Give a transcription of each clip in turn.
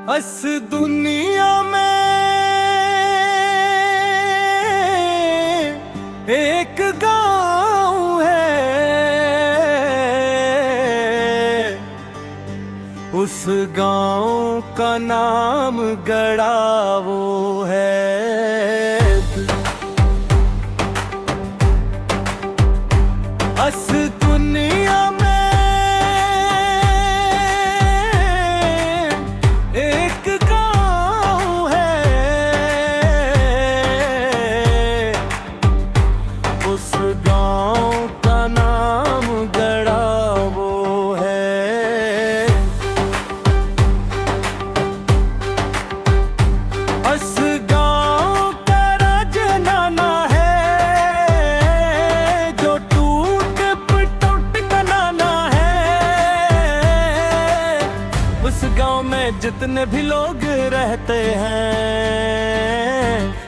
इस दुनिया में एक गाँव है, उस गाँव का नाम गड़ावो है। इस दुनिया में एक गाँव है, उस गाँव का नाम गड़ावो है। इस गाँव का राजनाना है, जो टूट पटोट का नाना है। उस गाँव में जितने भी लोग रहते हैं,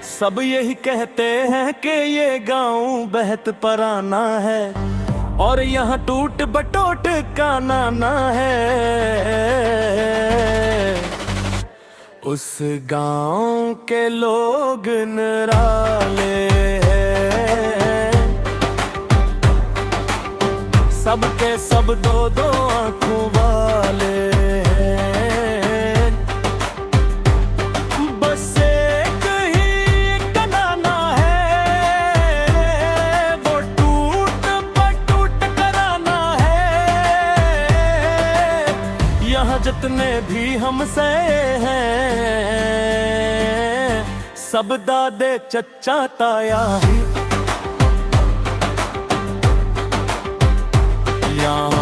सब यही कहते हैं कि ये गाँव बेहद पुराना है और यहाँ टूट बटोट का नाना है। उस गाँव के लोग निराले हैं, सबके सब दो दो आंखों वाले हैं। बस एक ही नाना है, वो टूट बटूट कराना है। यहाँ जितने भी हमसे हैं, सब दादे चचा ताया ही यहाँ